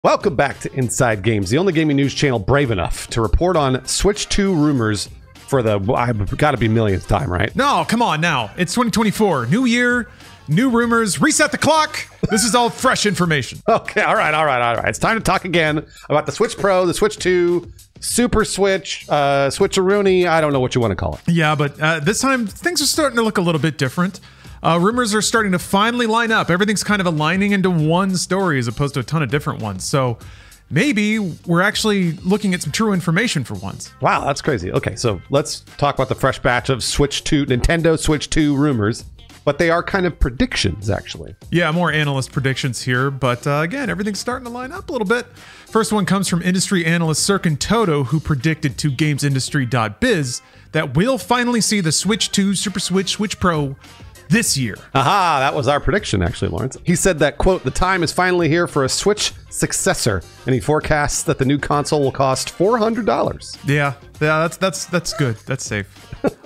Welcome back to Inside Games, the only gaming news channel brave enough to report on Switch 2 rumors for the, I've got to be millionth time, right? No, come on now. It's 2024. New year, new rumors, reset the clock. This is all fresh information. Okay, all right. It's time to talk again about the Switch Pro, the Switch 2, Super Switch, Switcheroony, I don't know what you want to call it. Yeah, but this time things are starting to look a little bit different. Rumors are starting to finally line up. Everything's kind of aligning into one story as opposed to a ton of different ones. So maybe we're actually looking at some true information for once. Wow, that's crazy. Okay, so let's talk about the fresh batch of Switch 2, Nintendo Switch 2 rumors. But they are kind of predictions, actually. Yeah, more analyst predictions here. But again, everything's starting to line up a little bit. First one comes from industry analyst Serkan Toto, who predicted to GamesIndustry.biz that we'll finally see the Switch 2, Super Switch, Switch Pro this year. Aha, that was our prediction, actually, Lawrence. He said that, quote, the time is finally here for a Switch successor, and he forecasts that the new console will cost $400. Yeah, that's good. That's safe.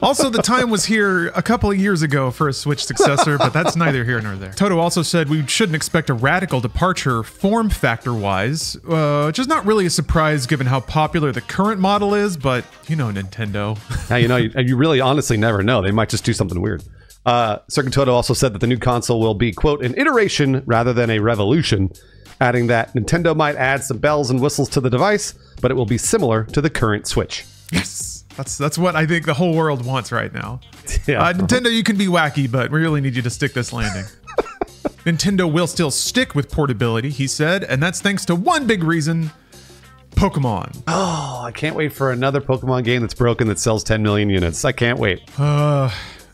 Also, the time was here a couple of years ago for a Switch successor, but that's neither here nor there. Toto also said we shouldn't expect a radical departure form factor-wise, which is not really a surprise given how popular the current model is, but, you know, Nintendo. Now, you know, you really honestly never know. They might just do something weird. Serkan Toto also said that the new console will be, quote, an iteration rather than a revolution, adding that Nintendo might add some bells and whistles to the device, but it will be similar to the current Switch. Yes, that's what I think the whole world wants right now. Yeah. Nintendo, you can be wacky, but we really need you to stick this landing. Nintendo will still stick with portability, he said, and that's thanks to one big reason: Pokemon. Oh, I can't wait for another Pokemon game that's broken that sells 10 million units. I can't wait.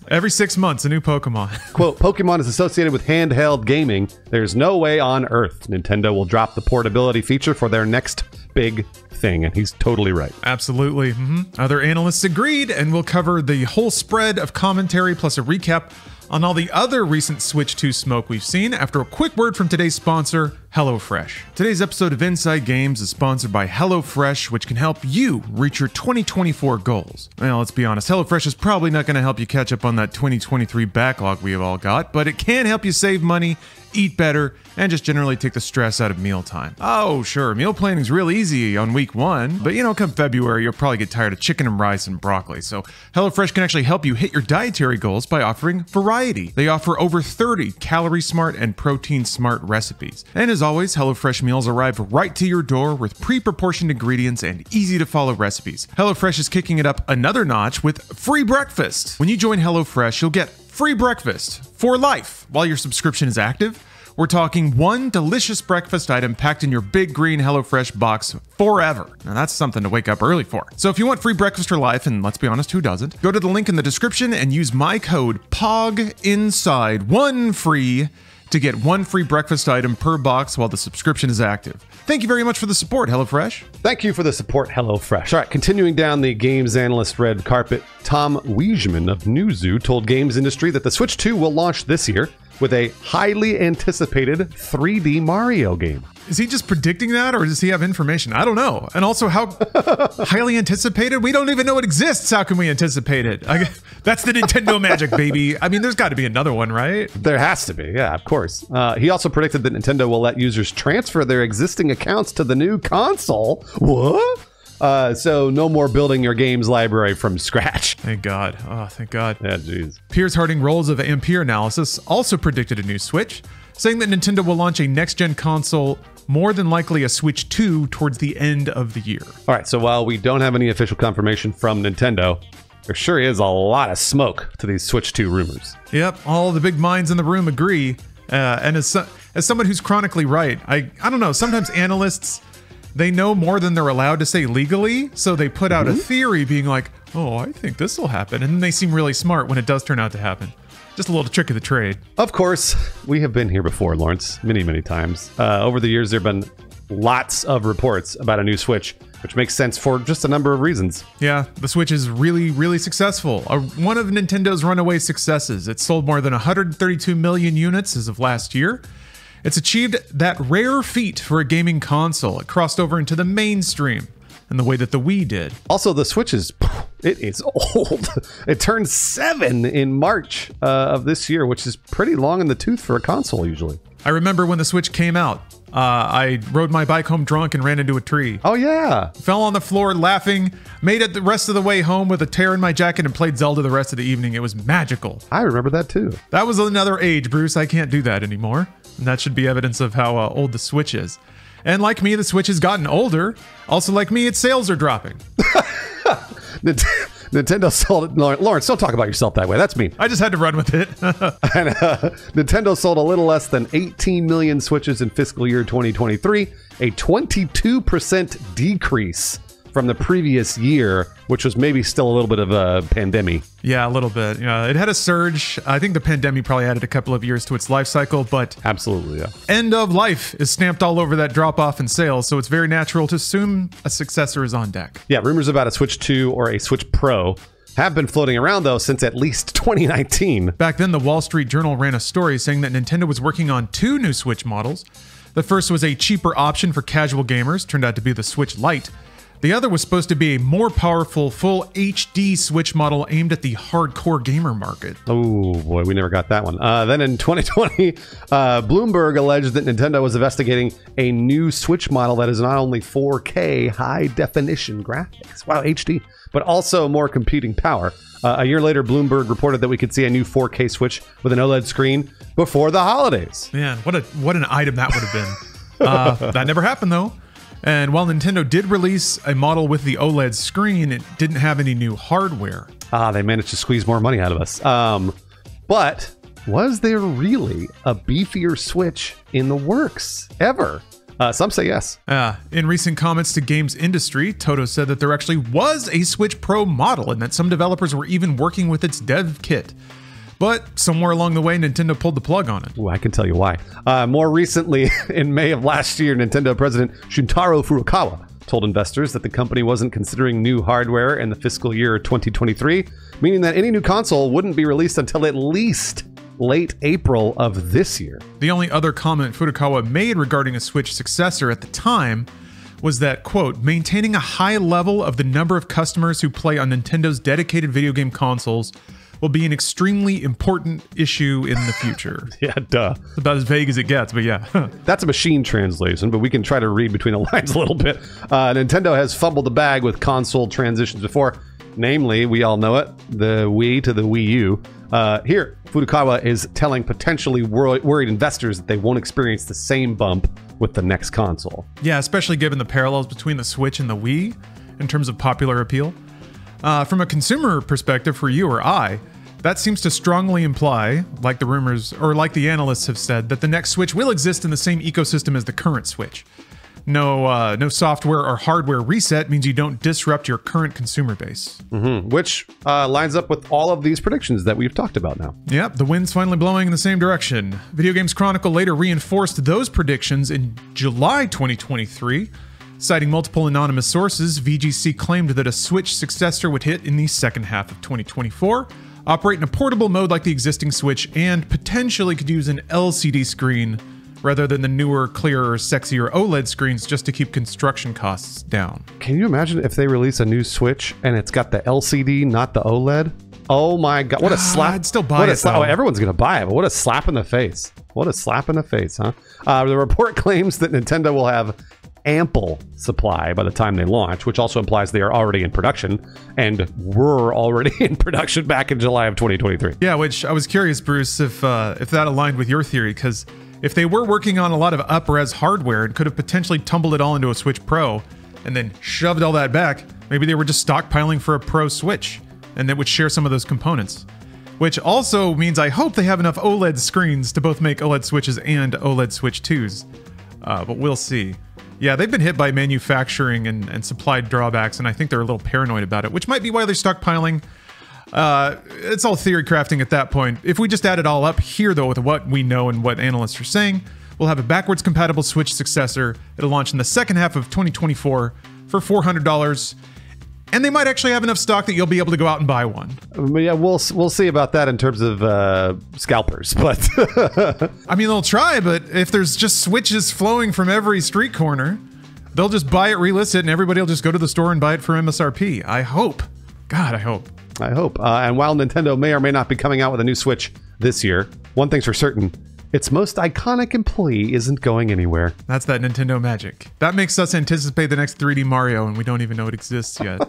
Every 6 months, a new Pokemon. Quote, Pokemon is associated with handheld gaming. There's no way on earth Nintendo will drop the portability feature for their next big thing. And he's totally right. Absolutely. Other analysts agreed, and we'll cover the whole spread of commentary plus a recap on all the other recent Switch 2 smoke we've seen after a quick word from today's sponsor, HelloFresh. Today's episode of Inside Games is sponsored by HelloFresh, which can help you reach your 2024 goals. Well, let's be honest, HelloFresh is probably not going to help you catch up on that 2023 backlog we have all got, but it can help you save money, eat better, and just generally take the stress out of mealtime. Oh, sure, meal planning's real easy on week 1, but you know, come February, you'll probably get tired of chicken and rice and broccoli. So HelloFresh can actually help you hit your dietary goals by offering variety. They offer over 30 calorie-smart and protein-smart recipes. And as always, HelloFresh meals arrive right to your door with pre-proportioned ingredients and easy-to-follow recipes. HelloFresh is kicking it up another notch with free breakfast. When you join HelloFresh, you'll get free breakfast for life while your subscription is active. We're talking one delicious breakfast item packed in your big green HelloFresh box forever. Now that's something to wake up early for. So if you want free breakfast for life, and let's be honest, who doesn't? Go to the link in the description and use my code POGINSIDE1FREE to get one free breakfast item per box while the subscription is active. Thank you very much for the support, HelloFresh. Thank you for the support, HelloFresh. All right, continuing down the games analyst red carpet, Tom Weisman of Newzoo told Games Industry that the Switch 2 will launch this year with a highly anticipated 3D Mario game. Is he just predicting that, or does he have information? I don't know. And also, how highly anticipated? We don't even know it exists. How can we anticipate it? That's the Nintendo magic, baby. I mean, there's got to be another one, right? There has to be, yeah, of course. He also predicted that Nintendo will let users transfer their existing accounts to the new console. What? So no more building your games library from scratch. Thank God. Oh, thank God. Yeah, jeez. Piers Harding Rolls of Ampere Analysis also predicted a new Switch, saying that Nintendo will launch a next-gen console, more than likely a Switch 2, towards the end of the year. All right, so while we don't have any official confirmation from Nintendo, there sure is a lot of smoke to these Switch 2 rumors. Yep, all the big minds in the room agree. And as someone who's chronically right, I don't know, sometimes analysts, they know more than they're allowed to say legally, so they put out a theory being like, oh, I think this will happen, and then they seem really smart when it does turn out to happen. Just a little trick of the trade. Of course, we have been here before, Lawrence, many times. Over the years, there have been lots of reports about a new Switch, which makes sense for just a number of reasons. Yeah, the Switch is really successful. One of Nintendo's runaway successes. It sold more than 132 million units as of last year. It's achieved that rare feat for a gaming console. It crossed over into the mainstream in the way that the Wii did. Also, the Switch is old. It turned 7 in March of this year, which is pretty long in the tooth for a console usually. I remember when the Switch came out. I rode my bike home drunk and ran into a tree. Oh, yeah. Fell on the floor laughing, made it the rest of the way home with a tear in my jacket, and played Zelda the rest of the evening. It was magical. I remember that too. That was another age, Bruce. I can't do that anymore. And that should be evidence of how old the Switch is. And like me, the Switch has gotten older. Also, like me, its sales are dropping. Nintendo sold it. Lawrence, don't talk about yourself that way. That's mean. I just had to run with it. And Nintendo sold a little less than 18 million Switches in fiscal year 2023, a 22% decrease from the previous year, which was maybe still a little bit of a pandemic. Yeah, a little bit. It had a surge. I think the pandemic probably added a couple of years to its life cycle, but absolutely, yeah. End of life is stamped all over that drop off in sales, so it's very natural to assume a successor is on deck. Yeah, rumors about a Switch 2 or a Switch Pro have been floating around, though, since at least 2019. Back then, the Wall Street Journal ran a story saying that Nintendo was working on 2 new Switch models. The first was a cheaper option for casual gamers, turned out to be the Switch Lite. The other was supposed to be a more powerful, full HD Switch model aimed at the hardcore gamer market. Oh boy, we never got that one. Then in 2020, Bloomberg alleged that Nintendo was investigating a new Switch model that is not only 4K high definition graphics, wow, HD, but also more computing power. A year later, Bloomberg reported that we could see a new 4K Switch with an OLED screen before the holidays. Man, what an item that would have been. That never happened though. And while Nintendo did release a model with the OLED screen, it didn't have any new hardware. They managed to squeeze more money out of us. But was there really a beefier Switch in the works ever? Some say yes. In recent comments to Games Industry, Toto said that there actually was a Switch Pro model and that some developers were even working with its dev kit. But somewhere along the way, Nintendo pulled the plug on it. Ooh, I can tell you why. More recently, in May of last year, Nintendo President Shuntaro Furukawa told investors that the company wasn't considering new hardware in the fiscal year 2023, meaning that any new console wouldn't be released until at least late April of this year. The only other comment Furukawa made regarding a Switch successor at the time was that, quote, maintaining a high level of the number of customers who play on Nintendo's dedicated video game consoles will be an extremely important issue in the future. Yeah, duh. It's about as vague as it gets, but yeah. That's a machine translation, but we can try to read between the lines a little bit. Nintendo has fumbled the bag with console transitions before. Namely, we all know it, the Wii to the Wii U. Here, Furukawa is telling potentially worried investors that they won't experience the same bump with the next console. Yeah, especially given the parallels between the Switch and the Wii in terms of popular appeal. From a consumer perspective for you or I, that seems to strongly imply, like the rumors or like the analysts have said, that the next Switch will exist in the same ecosystem as the current Switch. No software or hardware reset means you don't disrupt your current consumer base. Which lines up with all of these predictions that we've talked about now. Yep, the wind's finally blowing in the same direction. Video Games Chronicle later reinforced those predictions in July 2023. Citing multiple anonymous sources, VGC claimed that a Switch successor would hit in the second half of 2024, operate in a portable mode like the existing Switch, and potentially could use an LCD screen rather than the newer, clearer, sexier OLED screens just to keep construction costs down. Can you imagine if they release a new Switch and it's got the LCD, not the OLED? Oh my God, what a slap. I'd still buy it, though. Oh, everyone's going to buy it, but what a slap in the face. What a slap in the face, huh? The report claims that Nintendo will have ample supply by the time they launch, which also implies they are already in production and were already in production back in July of 2023. Yeah, which I was curious, Bruce, if that aligned with your theory, because if they were working on a lot of up-res hardware and could have potentially tumbled it all into a Switch Pro and then shoved all that back, maybe they were just stockpiling for a Pro Switch and that would share some of those components. Which also means I hope they have enough OLED screens to both make OLED Switches and OLED Switch 2s. But we'll see. Yeah, they've been hit by manufacturing and supply drawbacks, and I think they're a little paranoid about it, which might be why they're stockpiling. It's all theory crafting at that point. If we just add it all up here, though, with what we know and what analysts are saying, we'll have a backwards compatible Switch successor. It'll launch in the second half of 2024 for $400. And they might actually have enough stock that you'll be able to go out and buy one. Yeah, we'll see about that in terms of scalpers, but I mean, they'll try, but if there's just Switches flowing from every street corner, they'll just buy it, relist it, and everybody will just go to the store and buy it for MSRP. I hope. God, I hope. I hope. And while Nintendo may or may not be coming out with a new Switch this year, one thing's for certain, its most iconic employee isn't going anywhere. That's that Nintendo magic. That makes us anticipate the next 3D Mario, and we don't even know it exists yet.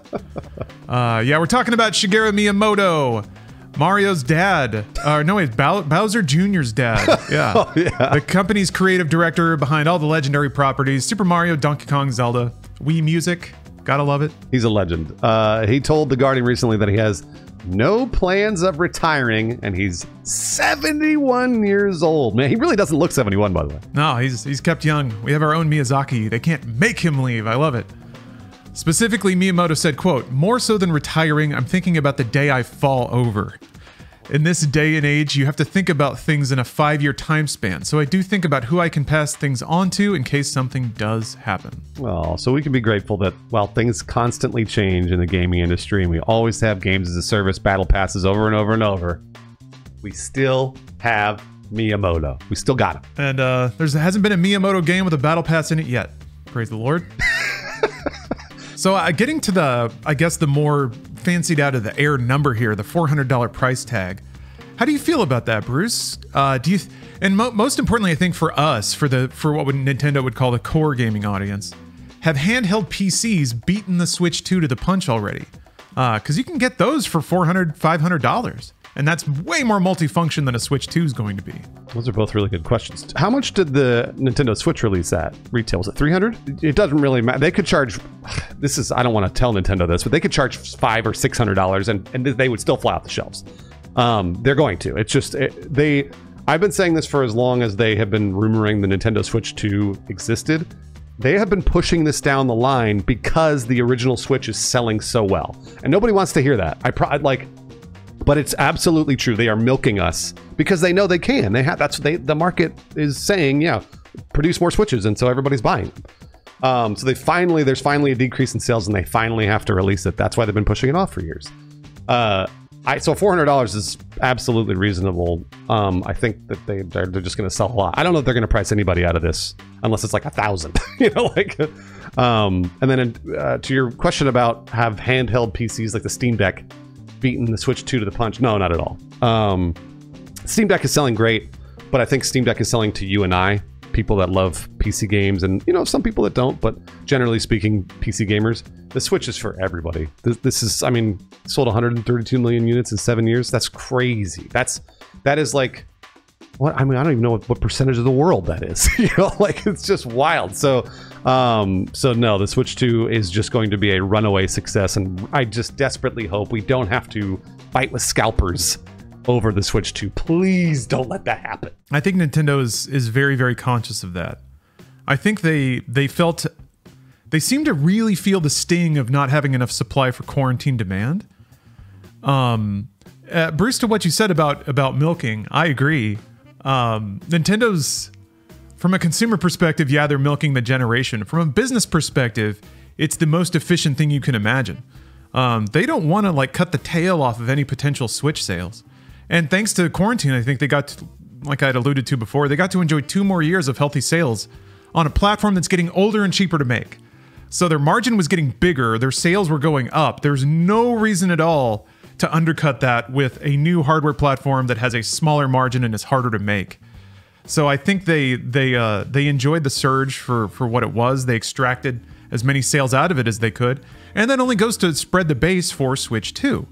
Yeah, we're talking about Shigeru Miyamoto, Mario's dad. No, wait, Bowser Jr.'s dad. Yeah. Oh, yeah. The company's creative director behind all the legendary properties, Super Mario, Donkey Kong, Zelda, Wii Music. Gotta love it. He's a legend. He told The Guardian recently that he has no plans of retiring, and he's 71 years old. Man, he really doesn't look 71, by the way. No, he's kept young. We have our own Miyazaki. They can't make him leave. I love it. Specifically, Miyamoto said, quote, "More so than retiring, I'm thinking about the day I fall over. In this day and age, you have to think about things in a 5-year time span. So I do think about who I can pass things on to in case something does happen." Well, so we can be grateful that while things constantly change in the gaming industry and we always have games as a service battle passes over and over and over, we still have Miyamoto. We still got him. And there hasn't been a Miyamoto game with a battle pass in it yet. Praise the Lord. So getting to the more fancied out of the air number here, the $400 price tag. How do you feel about that, Bruce? Most importantly, I think for us, for what Nintendo would call the core gaming audience, have handheld PCs beaten the Switch 2 to the punch already? Because you can get those for $400, $500. And that's way more multifunction than a Switch 2 is going to be. Those are both really good questions. How much did the Nintendo Switch release at retail? Was it $300? It doesn't really matter. They could charge, I don't want to tell Nintendo this, but they could charge $500 or $600 and they would still fly off the shelves. They're going to. It's just, I've been saying this for as long as they have been rumoring the Nintendo Switch 2 existed. They have been pushing this down the line because the original Switch is selling so well. And nobody wants to hear that. But it's absolutely true. They are milking us because they know they can. The market is saying, yeah, produce more Switches, and so everybody's buying them. So there's finally a decrease in sales, and they finally have to release it. That's why they've been pushing it off for years. So $400 is absolutely reasonable. I think that they're just going to sell a lot. I don't know if they're going to price anybody out of this unless it's like 1,000. And then to your question about have handheld PCs like the Steam Deck beaten the Switch 2 to the punch? No, not at all. Steam Deck is selling great, but I think Steam Deck is selling to you and I, people that love PC games, and some people that don't, but generally speaking, PC gamers. The Switch is for everybody. This is, sold 132 million units in 7 years. That's crazy. That is like, what? I don't even know what percentage of the world that is. It's just wild. So no, the Switch 2 is just going to be a runaway success, and I just desperately hope we don't have to fight with scalpers over the Switch 2. Please don't let that happen. I think Nintendo is very, very conscious of that. I think they seem to really feel the sting of not having enough supply for quarantine demand. Bruce, to what you said about milking, I agree. Nintendo's, from a consumer perspective, yeah, they're milking the generation. From a business perspective, it's the most efficient thing you can imagine. They don't want to cut the tail off of any potential Switch sales. And thanks to quarantine, I think they got to, like I'd alluded to before, they got to enjoy 2 more years of healthy sales on a platform that's getting older and cheaper to make. So their margin was getting bigger, their sales were going up. There's no reason at all to undercut that with a new hardware platform that has a smaller margin and is harder to make. So I think they enjoyed the surge for what it was. They extracted as many sales out of it as they could, and that only goes to spread the base for Switch 2.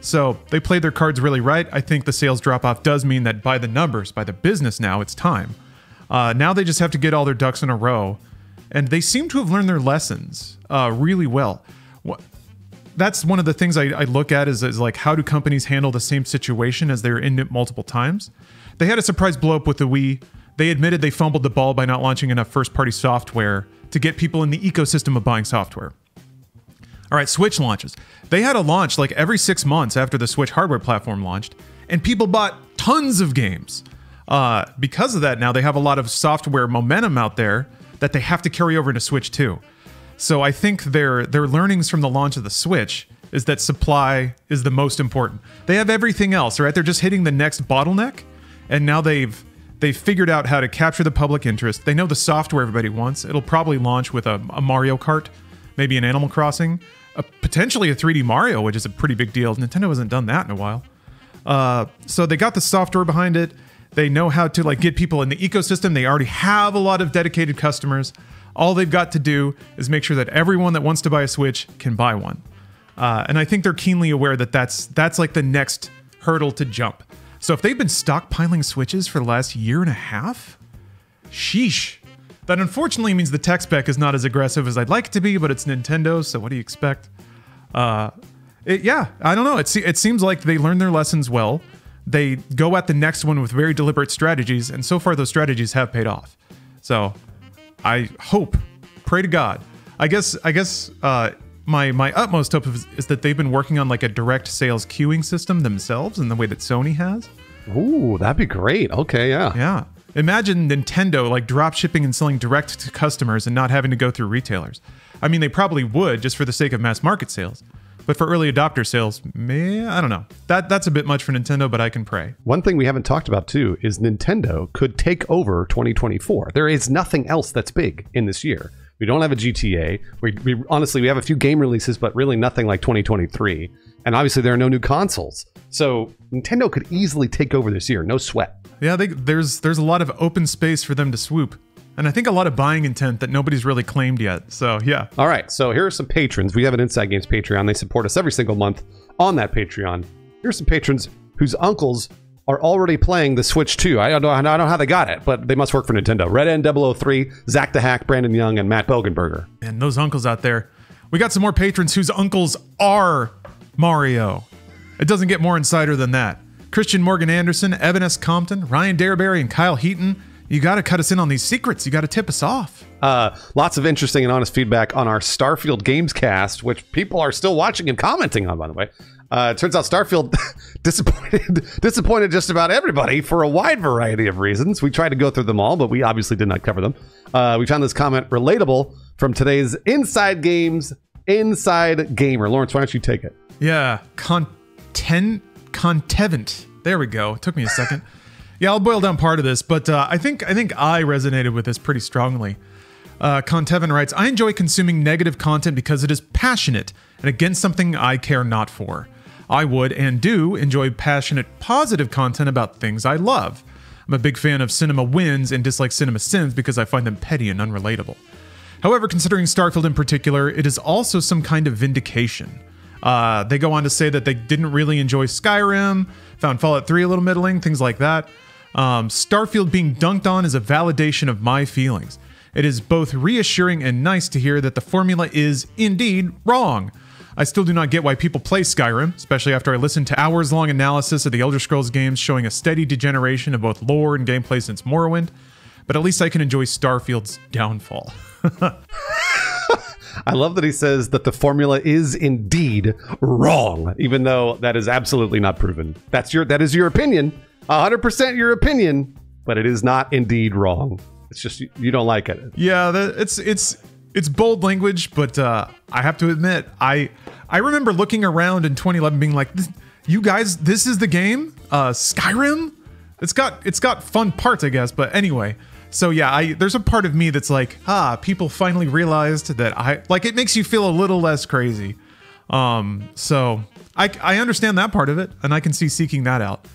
So they played their cards really right. I think the sales drop-off does mean that by the numbers, by the business now, it's time. Now they just have to get all their ducks in a row, and they seem to have learned their lessons really well. That's one of the things I look at is how do companies handle the same situation as they're in it multiple times? They had a surprise blow up with the Wii. They admitted they fumbled the ball by not launching enough first-party software to get people in the ecosystem of buying software. All right, Switch launches. They had a launch every 6 months after the Switch hardware platform launched, and people bought tons of games. Because of that, now they have a lot of software momentum out there that they have to carry over into Switch 2. So I think their learnings from the launch of the Switch is that supply is the most important. They have everything else, right? They're just hitting the next bottleneck, and now they've figured out how to capture the public interest. They know the software everybody wants. It'll probably launch with a Mario Kart, maybe an Animal Crossing, potentially a 3D Mario, which is a pretty big deal. Nintendo hasn't done that in a while. So they got the software behind it. They know how to like get people in the ecosystem. They already have a lot of dedicated customers. All they've got to do is make sure that everyone that wants to buy a Switch can buy one. And I think they're keenly aware that that's like the next hurdle to jump. So if they've been stockpiling Switches for the last year and a half, sheesh. That unfortunately means the tech spec is not as aggressive as I'd like it to be, but it's Nintendo, so what do you expect? I don't know. It seems like they learned their lessons well. They go at the next one with very deliberate strategies, and so far those strategies have paid off. So I hope, pray to God. I guess my utmost hope is that they've been working on like a direct sales queuing system themselves in the way that Sony has. Ooh, that'd be great. Okay, yeah. Yeah. Imagine Nintendo like drop shipping and selling direct to customers and not having to go through retailers. I mean, they probably would just for the sake of mass market sales. But for early adopter sales, I don't know. That's a bit much for Nintendo, but I can pray. One thing we haven't talked about too is Nintendo could take over 2024. There is nothing else that's big in this year. We don't have a GTA. We honestly, we have a few game releases, but really nothing like 2023. And obviously there are no new consoles. So Nintendo could easily take over this year, no sweat. Yeah, there's a lot of open space for them to swoop. And I think a lot of buying intent that nobody's really claimed yet. So, yeah. All right. So here are some patrons. We have an Inside Games Patreon. They support us every single month on that Patreon. Here's some patrons whose uncles are already playing the Switch 2. I don't know how they got it, but they must work for Nintendo. Red N003, Zach the Hack, Brandon Young, and Matt Bogenberger. And those uncles out there. We got some more patrons whose uncles are Mario. It doesn't get more insider than that. Christian Morgan Anderson, Evan S. Compton, Ryan Daraberry, and Kyle Heaton. You got to cut us in on these secrets. You got to tip us off. Lots of interesting and honest feedback on our Starfield Games cast, which people are still watching and commenting on, by the way. It turns out Starfield disappointed just about everybody for a wide variety of reasons. We tried to go through them all, but we obviously did not cover them. We found this comment relatable from today's Inside Games Inside Gamer. Lawrence, why don't you take it? Yeah, Contevent. There we go. It took me a second. Yeah, I'll boil down part of this, but I think I resonated with this pretty strongly. Contevin writes, I enjoy consuming negative content because it is passionate and against something I care not for. I would and do enjoy passionate, positive content about things I love. I'm a big fan of Cinema Wins and dislike Cinema Sins because I find them petty and unrelatable. However, considering Starfield in particular, it is also some kind of vindication. They go on to say that they didn't really enjoy Skyrim, found Fallout 3 a little middling, things like that. Starfield being dunked on is a validation of my feelings. It is both reassuring and nice to hear that the formula is indeed wrong. I still do not get why people play Skyrim, especially after I listened to hours-long analysis of the Elder Scrolls games showing a steady degeneration of both lore and gameplay since Morrowind, but at least I can enjoy Starfield's downfall. I love that he says that the formula is indeed wrong, even though that is absolutely not proven. That is your opinion, 100% your opinion, but it is not indeed wrong. It's just you don't like it. Yeah, it's bold language, but I have to admit, I remember looking around in 2011 being like, you guys, this is the game? Skyrim? It's got fun parts, I guess, but anyway. So yeah, there's a part of me that's like, people finally realized that it makes you feel a little less crazy. So I understand that part of it, and I can see seeking that out.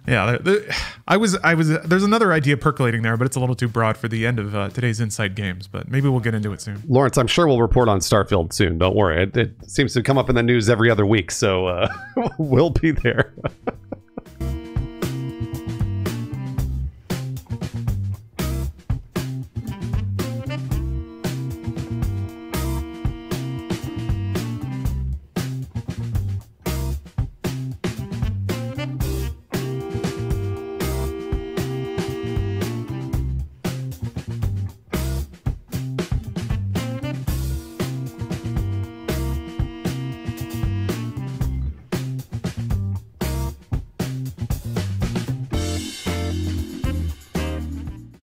Yeah, there's another idea percolating there, but it's a little too broad for the end of today's Inside Games, but maybe we'll get into it soon. Lawrence, I'm sure we'll report on Starfield soon. Don't worry. It seems to come up in the news every other week, so we'll be there.